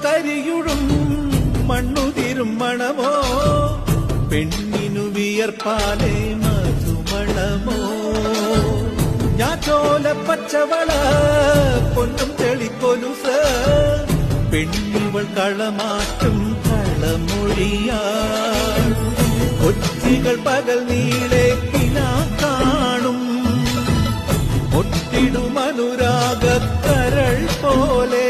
കരിയുടും മണ്ണുതിരും മണമോ പെണ്ണിനു വിയർപ്പാലെ മധുമണമോ ഞാറ്റോല പച്ചവള പൊന്നും തെളിക്കൊലുസ് പെണ്ണിവൾ കളമാറ്റും കളമൊഴിയാ കൊച്ചികൾ പകൽ നീളെ കിനാ കാണും ഒട്ടിടും അനുരാഗക്കരൾ പോലെ